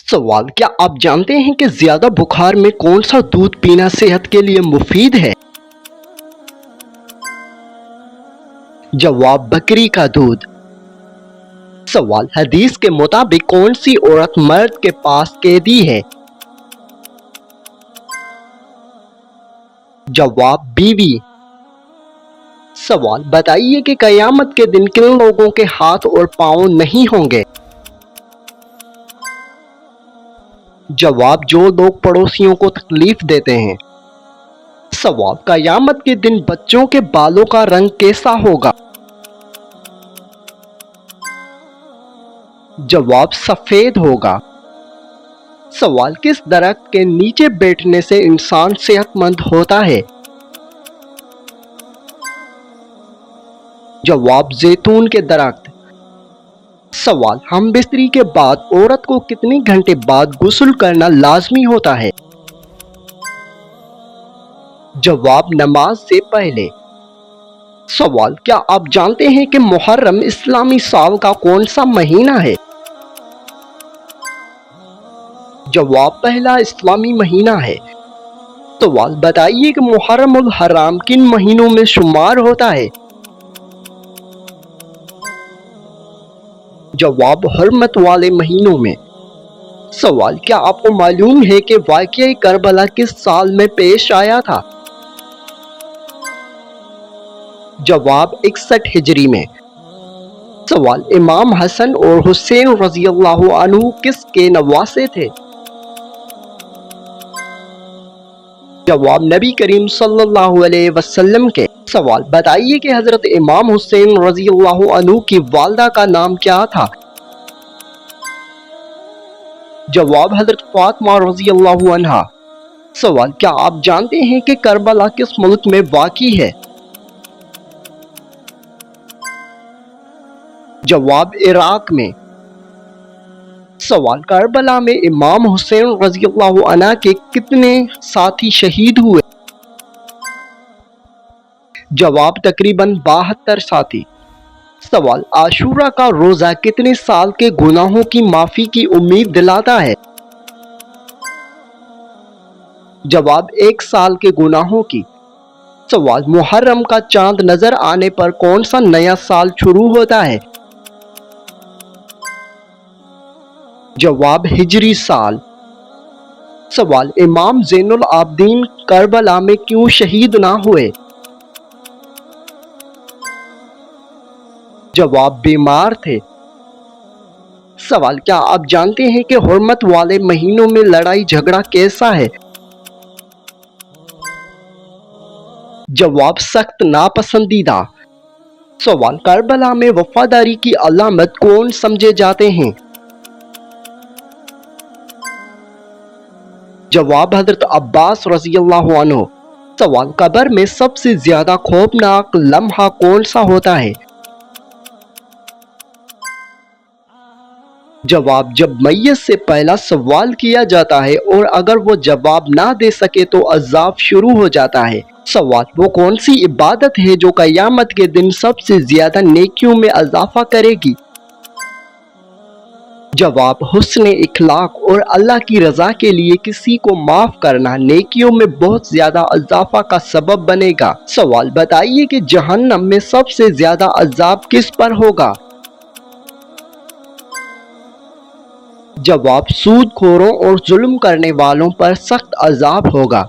سوال: کیا آپ جانتے ہیں کہ زیادہ بخار میں کون سا دودھ پینا صحت کے لیے مفید ہے؟ جواب: بکری کا دودھ۔ سوال: حدیث کے مطابق کون سی عورت مرد کے پاس قیدی ہے؟ جواب: بیوی۔ سوال: بتائیے کہ قیامت کے دن کن لوگوں کے ہاتھ اور پاؤں نہیں ہوں گے؟ جواب: جو لوگ پڑوسیوں کو تکلیف دیتے ہیں۔ سوال: قیامت کے دن بچوں کے بالوں کا رنگ کیسا ہوگا؟ جواب: سفید ہوگا۔ سوال: کس درخت کے نیچے بیٹھنے سے انسان صحت مند ہوتا ہے؟ جواب: زیتون کے درخت۔ سوال: ہم بستری کے بعد عورت کو کتنے گھنٹے بعد غسل کرنا لازمی ہوتا ہے؟ جواب: نماز سے پہلے۔ سوال: کیا آپ جانتے ہیں کہ محرم اسلامی سال کا کون سا مہینہ ہے؟ جواب: پہلا اسلامی مہینہ ہے۔ سوال: بتائیے کہ محرم الحرام کن مہینوں میں شمار ہوتا ہے؟ جواب: حرمت والے مہینوں میں۔ سوال: کیا آپ کو معلوم ہے کہ واقعہ کربلا کس سال میں پیش آیا تھا؟ جواب: 61 ہجری میں۔ سوال: امام حسن اور حسین رضی اللہ عنہ کس کے نواسے تھے؟ جواب: نبی کریم صلی اللہ علیہ وسلم کے۔ سوال: بتائیے کہ حضرت امام حسین رضی اللہ عنہ کی والدہ کا نام کیا تھا؟ جواب: حضرت فاطمہ رضی اللہ عنہا۔ سوال: کیا آپ جانتے ہیں کہ کربلا کس ملک میں واقع ہے؟ جواب: عراق میں۔ سوال: کربلا میں امام حسین رضی اللہ عنہ کے کتنے ساتھی شہید ہوئے؟ جواب: تقریباً 72 ساتھی۔ سوال: عاشورہ کا روزہ کتنے سال کے گناہوں کی معافی کی امید دلاتا ہے؟ جواب: 1 سال کے گناہوں کی۔ سوال: محرم کا چاند نظر آنے پر کون سا نیا سال شروع ہوتا ہے؟ جواب: ہجری سال۔ سوال: امام زین العابدین کربلا میں کیوں شہید نہ ہوئے؟ جواب: بیمار تھے۔ سوال: کیا آپ جانتے ہیں کہ حرمت والے مہینوں میں لڑائی جھگڑا کیسا ہے؟ جواب: سخت ناپسندیدہ۔ سوال: کربلا میں وفاداری کی علامت کون سمجھے جاتے ہیں؟ جواب: حضرت عباس رضی اللہ عنہ۔ سوال: قبر میں سب سے زیادہ خوفناک لمحہ کون سا ہوتا ہے؟ جواب: جب میت سے پہلا سوال کیا جاتا ہے اور اگر وہ جواب نہ دے سکے تو عذاب شروع ہو جاتا ہے۔ سوال: وہ کون سی عبادت ہے جو قیامت کے دن سب سے زیادہ نیکیوں میں اضافہ کرے گی؟ جواب: حسن اخلاق اور اللہ کی رضا کے لیے کسی کو معاف کرنا نیکیوں میں بہت زیادہ اضافہ کا سبب بنے گا۔ سوال: بتائیے کہ جہنم میں سب سے زیادہ عذاب کس پر ہوگا؟ جواب: سود خوروں اور ظلم کرنے والوں پر سخت عذاب ہوگا۔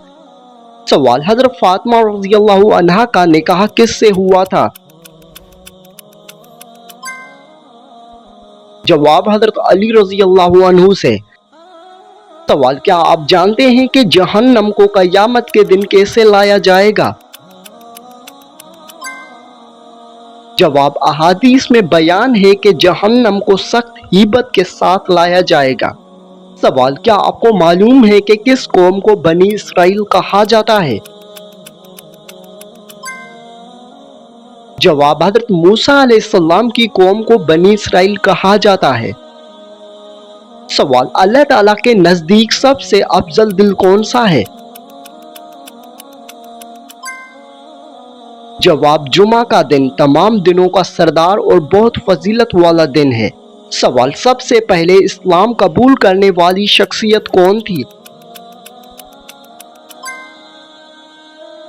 سوال: حضرت فاطمہ رضی اللہ عنہا کا نکاح کس سے ہوا تھا؟ جواب: حضرت علی رضی اللہ عنہ سے۔ سوال: کیا آپ جانتے ہیں کہ جہنم کو قیامت کے دن کیسے لایا جائے گا؟ جواب: احادیث میں بیان ہے کہ جہنم کو سخت ہیبت کے ساتھ لایا جائے گا۔ سوال: کیا آپ کو معلوم ہے کہ کس قوم کو بنی اسرائیل کہا جاتا ہے؟ جواب: حضرت موسیٰ علیہ السلام کی قوم کو بنی اسرائیل کہا جاتا ہے۔ سوال: اللہ تعالیٰ کے نزدیک سب سے افضل دن کون سا ہے؟ جواب: جمعہ کا دن تمام دنوں کا سردار اور بہت فضیلت والا دن ہے۔ सवाल, सबसे पहले इस्लाम कबूल करने वाली शख्सियत कौन थी?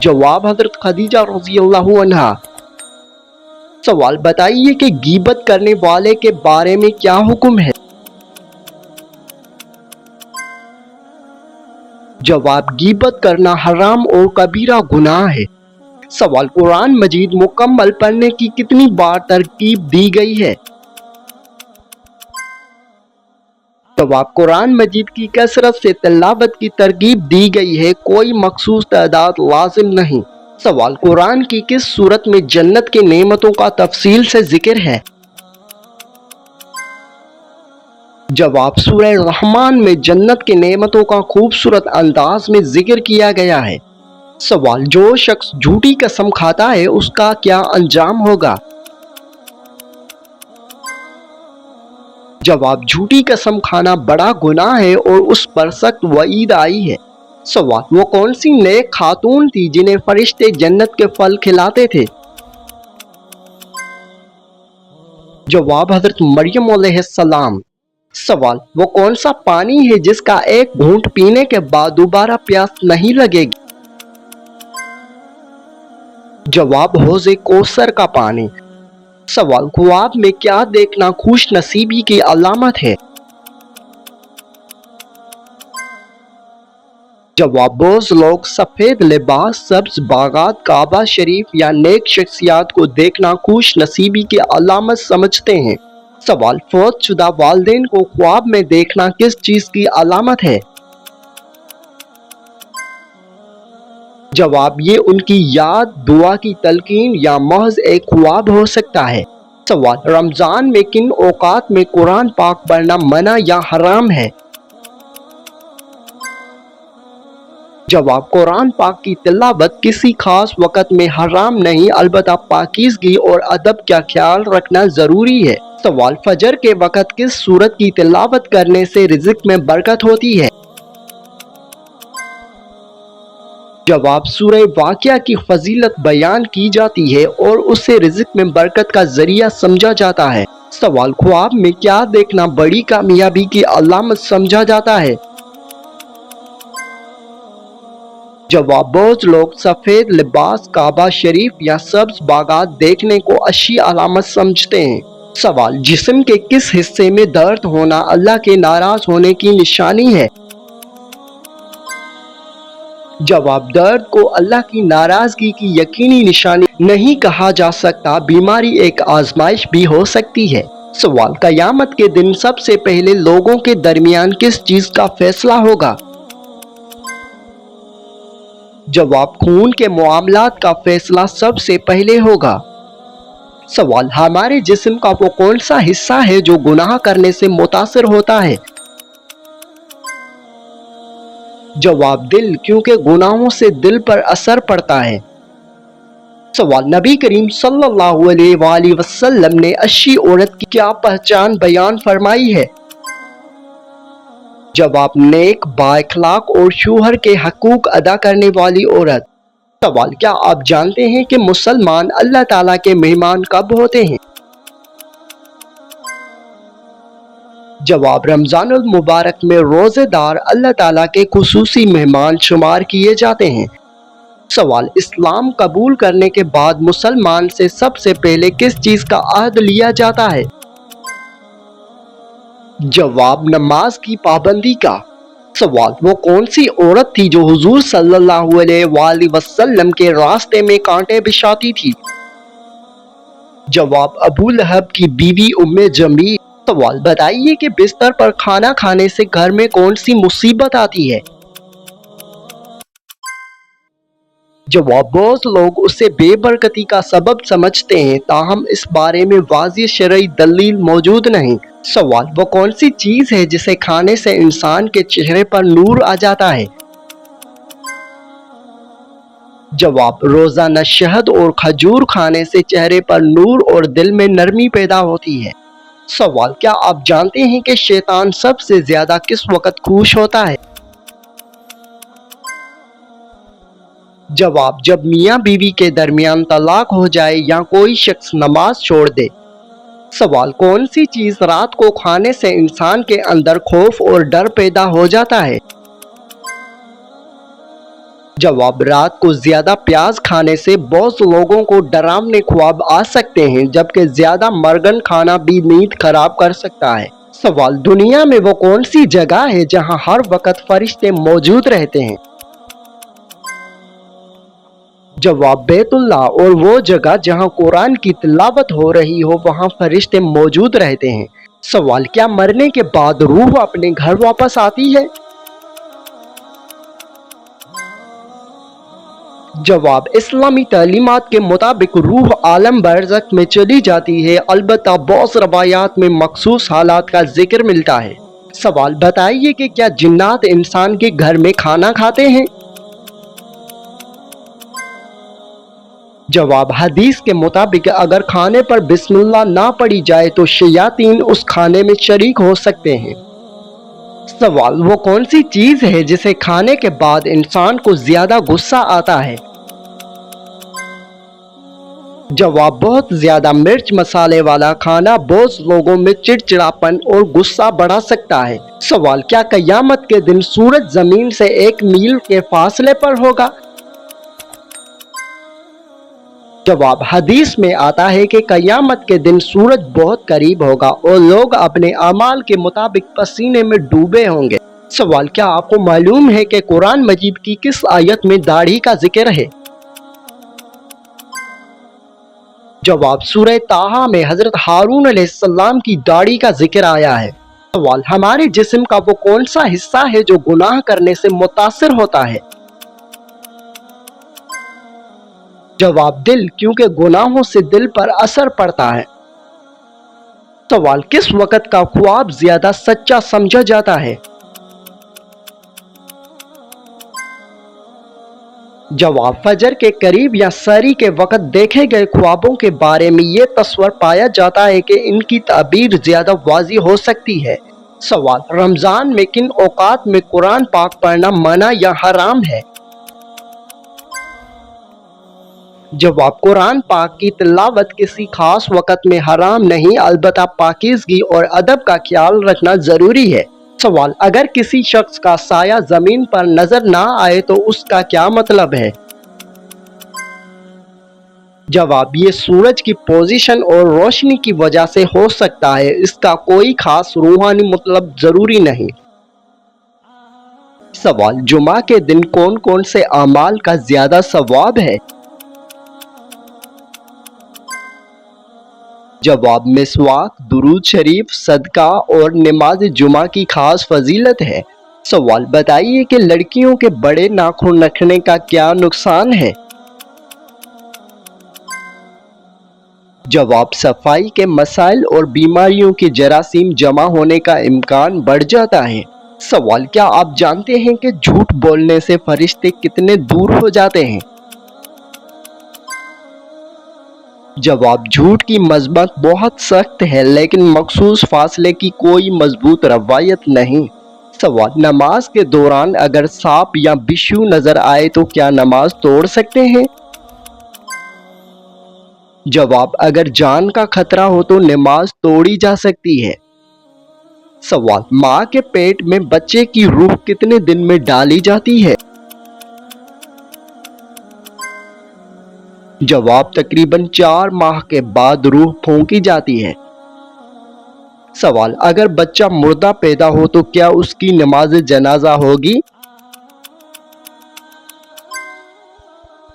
जवाब, हजरत खदीजा रज़ी अल्लाहु अन्हा। सवाल, बताइए कि गीबत करने वाले के बारे में क्या हुक्म है? जवाब, गीबत करना हराम और कबीरा गुनाह है। सवाल, कुरान मजीद मुकम्मल पढ़ने की कितनी बार तरकीब दी गई है? जवाब, कुरान मजीद की कसरत से तिलावत की तरकीब दी गई है, कोई मखसूस तादाद लाजिम नहीं। सवाल, कुरान की किस सूरत में जन्नत के नेमतों का तफसील से जिक्र है? जवाब, सूरह रहमान में जन्नत के नेमतों का खूबसूरत अंदाज में जिक्र किया गया है। सवाल, जो शख्स झूठी कसम खाता है उसका क्या अंजाम होगा? जवाब, झूठी कसम खाना बड़ा गुनाह है और उस पर सख्त वईद आई है। सवाल, वो कौन सी नेक खातून थी जिन्हें फरिश्ते जन्नत के फल खिलाते थे? जवाब, हजरत मरियम अलैहिस्सलाम। सवाल, वो कौन सा पानी है जिसका एक घूंट पीने के बाद दोबारा प्यास नहीं लगेगी? जवाब, हौज़े कौसर का पानी। सवाल, ख्वाब में क्या देखना खुश नसीबी की अलामत है? जवाब, बहुत लोग सफेद लिबास, सब्ज बागात, काबा शरीफ या नेक शख्सियात को देखना खुश नसीबी की अलामत समझते हैं। सवाल, फौत शुदा वालिदैन को ख्वाब में देखना किस चीज की अलामत है? जवाब, ये उनकी याद, दुआ की तलकीन या महज एक ख्वाब हो सकता है। सवाल, रमजान में किन औकात में कुरान पाक पढ़ना मना या हराम है? जवाब, कुरान पाक की तिलावत किसी खास वक़्त में हराम नहीं, अलबत्ता पाकीज़गी और अदब का ख्याल रखना ज़रूरी है। सवाल, फजर के वक़्त किस सूरत की तिलावत करने से रिज़्क में बरकत होती है? जवाब, सूरह वाक़िया की फजीलत बयान की जाती है और उससे रिज़्क में बरकत का ज़रिया समझा जाता है। सवाल, ख्वाब में क्या देखना बड़ी कामयाबी की अलामत समझा जाता है? जवाब, बहुत लोग सफ़ेद लिबास, काबा शरीफ या सब्ज बागात देखने को अच्छी अलामत समझते हैं। सवाल, जिस्म के किस हिस्से में दर्द होना अल्लाह के नाराज होने की निशानी है? जवाब, दर्द को अल्लाह की नाराजगी की यकीनी निशानी नहीं कहा जा सकता, बीमारी एक आजमाइश भी हो सकती है। सवाल, क़यामत के दिन सबसे पहले लोगों के दरमियान किस चीज का फैसला होगा? जवाब, खून के मामलात का फैसला सबसे पहले होगा। सवाल, हमारे जिस्म का वो कौन सा हिस्सा है जो गुनाह करने से मुतासिर होता है? जवाब, दिल, क्योंकि गुनाहों से दिल पर असर पड़ता है। सवाल, नबी करीम सल्लल्लाहु अलैहि वसल्लम ने अच्छी औरत की क्या पहचान बयान फरमाई है? जवाब, नेक, बाइखलाक और शौहर के हकूक अदा करने वाली औरत। सवाल, क्या आप जानते हैं कि मुसलमान अल्लाह ताला के मेहमान कब होते हैं? जवाब, रमजानुल मुबारक में रोजेदार अल्लाह ताला के खुसूसी मेहमान शुमार किए जाते हैं। सवाल, इस्लाम कबूल करने के बाद मुसलमान से सबसे पहले किस चीज का अहद लिया जाता है? जवाब, नमाज की पाबंदी का। सवाल, वो कौन सी औरत थी जो हुजूर सल्लल्लाहु अलैहि वसल्लम के रास्ते में कांटे बिछाती थी? जवाब, अबू लहब की बीवी उम्मे जमील। सवाल, बताइए कि बिस्तर पर खाना खाने से घर में कौन सी मुसीबत आती है? जवाब, बहुत लोग उसे बेबरकती का सबब समझते हैं, ताहम इस बारे में वाज़िह शरई दलील मौजूद नहीं। सवाल, वो कौन सी चीज है जिसे खाने से इंसान के चेहरे पर नूर आ जाता है? जवाब, रोजाना शहद और खजूर खाने से चेहरे पर नूर और दिल में नरमी पैदा होती है। सवाल, क्या आप जानते हैं कि शैतान सबसे ज्यादा किस वक्त खुश होता है? जवाब, जब मियाँ बीवी के दरमियान तलाक हो जाए या कोई शख्स नमाज छोड़ दे। सवाल, कौन सी चीज रात को खाने से इंसान के अंदर खौफ और डर पैदा हो जाता है? जवाब, रात को ज्यादा प्याज खाने से बहुत लोगों को डरावने ख्वाब आ सकते हैं, जबकि ज्यादा मर्गन खाना भी नींद खराब कर सकता है। सवाल, दुनिया में वो कौन सी जगह है जहां हर वक्त फरिश्ते मौजूद रहते हैं? जवाब, बैतुल्लाह, और वो जगह जहां कुरान की तिलावत हो रही हो वहां फरिश्ते मौजूद रहते हैं। सवाल, क्या मरने के बाद रूह अपने घर वापस आती है? जवाब, इस्लामी तालीमात के मुताबिक रूह आलम बरज़ख में चली जाती है, अलबत्ता बहुत रवायात में मखसूस हालात का जिक्र मिलता है। सवाल, बताइए कि क्या जिन्नात इंसान के घर में खाना खाते हैं? जवाब, हदीस के मुताबिक अगर खाने पर बिस्मिल्लाह ना पढ़ी जाए तो शयातीन उस खाने में शरीक हो सकते हैं। सवाल, वो कौन सी चीज है जिसे खाने के बाद इंसान को ज्यादा गुस्सा आता है? जवाब, बहुत ज्यादा मिर्च मसाले वाला खाना बहुत लोगों में चिड़चिड़ापन और गुस्सा बढ़ा सकता है। सवाल, क्या कयामत के दिन सूरज जमीन से 1 मील के फासले पर होगा? जवाब, हदीस में आता है कि कयामत के दिन सूरज बहुत करीब होगा और लोग अपने अमाल के मुताबिक पसीने में डूबे होंगे। सवाल, क्या आपको मालूम है कि कुरान मजीद की किस आयत में दाढ़ी का जिक्र है? जवाब, सूरह ताहा में हजरत हारून अलैहिस्सलाम की दाढ़ी का जिक्र आया है। सवाल, हमारे जिस्म का वो कौन सा हिस्सा है जो गुनाह करने से मुतासिर होता है? जवाब, दिल, क्योंकि गुनाहों से दिल पर असर पड़ता है। सवाल, किस वक्त का ख्वाब ज्यादा सच्चा समझा जाता है? जवाब, फजर के करीब या सरी के वक्त देखे गए ख्वाबों के बारे में ये तस्वर पाया जाता है कि इनकी ताबीर ज्यादा वाज़ी हो सकती है। सवाल, रमजान में किन औकात में कुरान पाक पढ़ना मना या हराम है? जवाब, कुरान पाक की तिलावत किसी खास वक़्त में हराम नहीं, अलबत्ता पाकीज़गी और अदब का ख्याल रखना ज़रूरी है। सवाल, अगर किसी शख्स का साया ज़मीन पर नज़र ना आए तो उसका क्या मतलब है? जवाब, ये सूरज की पोजीशन और रोशनी की वजह से हो सकता है, इसका कोई खास रूहानी मतलब ज़रूरी नहीं। सवाल, जुमा के दिन कौन कौन से अमाल का ज़्यादा सवाब है? जवाब, मिसवाक, दुरूद शरीफ, सदका और नमाज जुमा की खास फजीलत है। सवाल, बताइए कि लड़कियों के बड़े नाखून रखने का क्या नुकसान है? जवाब, सफाई के मसाइल और बीमारियों के जरासीम जमा होने का इम्कान बढ़ जाता है। सवाल, क्या आप जानते हैं कि झूठ बोलने से फरिश्ते कितने दूर हो जाते हैं? जवाब, झूठ की मज़बत बहुत सख्त है, लेकिन मखसूस फासले की कोई मजबूत रवायत नहीं। सवाल, नमाज के दौरान अगर सांप या बिच्छू नजर आए तो क्या नमाज तोड़ सकते हैं? जवाब, अगर जान का खतरा हो तो नमाज तोड़ी जा सकती है। सवाल, माँ के पेट में बच्चे की रूह कितने दिन में डाली जाती है? जवाब, तकरीबन 4 माह के बाद रूह फूंकी जाती है। सवाल, अगर बच्चा मुर्दा पैदा हो तो क्या उसकी नमाज जनाजा होगी?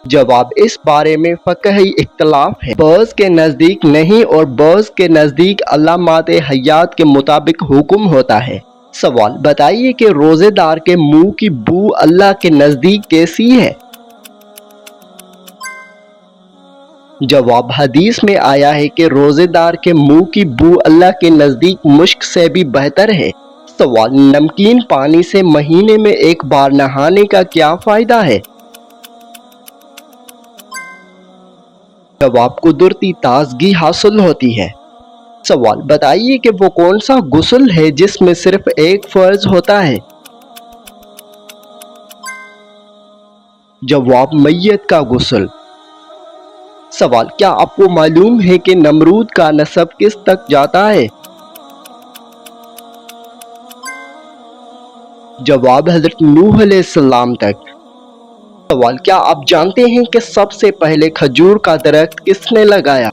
जवाब, इस बारे में फ़क़ही इख्तिलाफ है। बाज़ के नज़दीक नहीं और बाज़ के नज़दीक अलामात हयात के मुताबिक हुक्म होता है। सवाल, बताइए कि रोज़ेदार के मुंह की बू अल्लाह के नज़दीक कैसी है? जवाब, हदीस में आया है कि रोज़ेदार के मुंह की बू अल्लाह के नज़दीक मुश्क से भी बेहतर है। सवाल, नमकीन पानी से महीने में 1 बार नहाने का क्या फ़ायदा है? जवाब, कुदरती ताजगी हासिल होती है। सवाल, बताइए कि वो कौन सा गुस्ल है जिसमें सिर्फ एक फ़र्ज होता है? जवाब, मैयत का गुस्ल। سوال، کیا آپ کو معلوم ہے کہ نمرود کا نسب کس تک جاتا ہے؟ جواب، حضرت نوح علیہ السلام تک۔ سوال، کیا آپ جانتے ہیں کہ سب سے پہلے کھجور کا درخت کس نے لگایا؟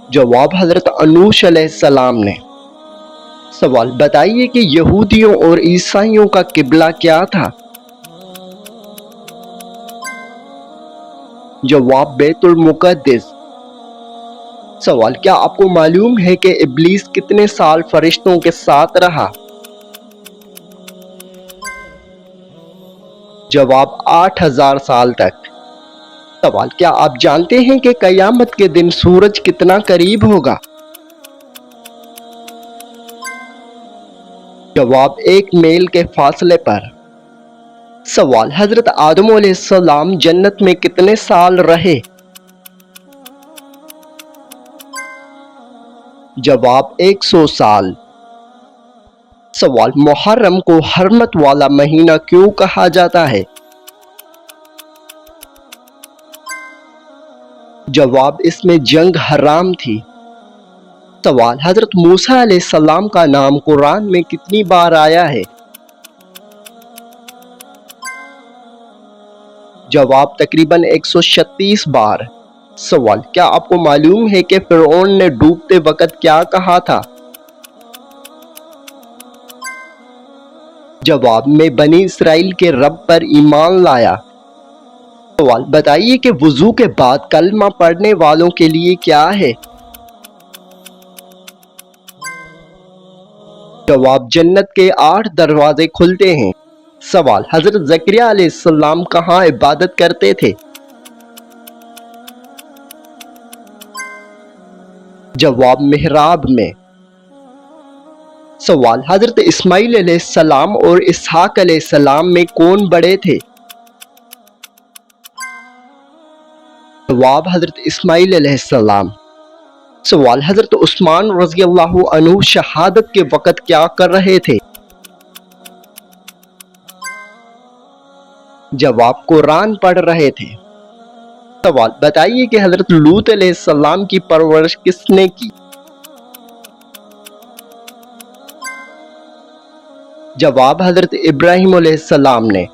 جواب، حضرت انوش علیہ السلام نے۔ سوال، بتائیے کہ یہودیوں اور عیسائیوں کا قبلہ کیا تھا؟ جواب، بیت المقدس۔ سوال، کیا آپ کو معلوم ہے کہ ابلیس کتنے سال فرشتوں کے ساتھ رہا؟ جواب، 8000 سال تک۔ سوال، کیا آپ جانتے ہیں کہ قیامت کے دن سورج کتنا قریب ہوگا؟ جواب، 1 میل کے فاصلے پر۔ سوال، حضرت آدم علیہ السلام جنت میں کتنے سال رہے؟ جواب، 100 سال۔ سوال، محرم کو حرمت والا مہینہ کیوں کہا جاتا ہے؟ جواب، اس میں جنگ حرام تھی۔ سوال، حضرت موسیٰ علیہ السلام کا نام قرآن میں کتنی بار آیا ہے؟ جواب، تقریباً 136 بار۔ سوال، کیا آپ کو معلوم ہے کہ فرعون نے ڈوبتے وقت کیا کہا تھا؟ جواب، میں بنی اسرائیل کے رب پر ایمان لایا۔ سوال، بتائیے کہ وضو کے بعد کلمہ پڑھنے والوں کے لیے کیا ہے؟ جواب، جنت کے 8 دروازے کھلتے ہیں۔ سوال، حضرت زکریا علیہ السلام کہاں عبادت کرتے تھے؟ جواب، محراب میں۔ سوال، حضرت اسماعیل علیہ السلام اور اسحاق علیہ السلام میں کون بڑے تھے؟ جواب، حضرت اسماعیل علیہ السلام۔ سوال، حضرت عثمان رضی اللہ عنہ شہادت کے وقت کیا کر رہے تھے؟ جواب، قرآن پڑھ رہے تھے۔ سوال، بتائیے کہ حضرت لوط علیہ السلام کی پرورش کس نے کی؟ جواب، حضرت ابراہیم علیہ السلام نے۔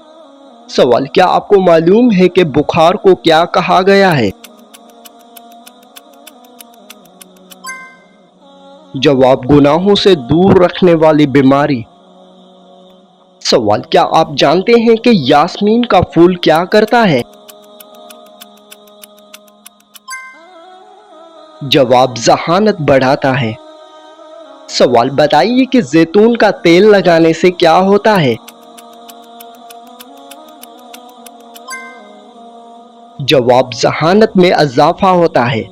سوال، کیا آپ کو معلوم ہے کہ بخار کو کیا کہا گیا ہے؟ جواب، گناہوں سے دور رکھنے والی بیماری۔ سوال، کیا آپ جانتے ہیں کہ یاسمین کا پھول کیا کرتا ہے؟ جواب، ذہانت بڑھاتا ہے۔ سوال، بتائیے کہ زیتون کا تیل لگانے سے کیا ہوتا ہے؟ جواب، ذہانت میں اضافہ ہوتا ہے۔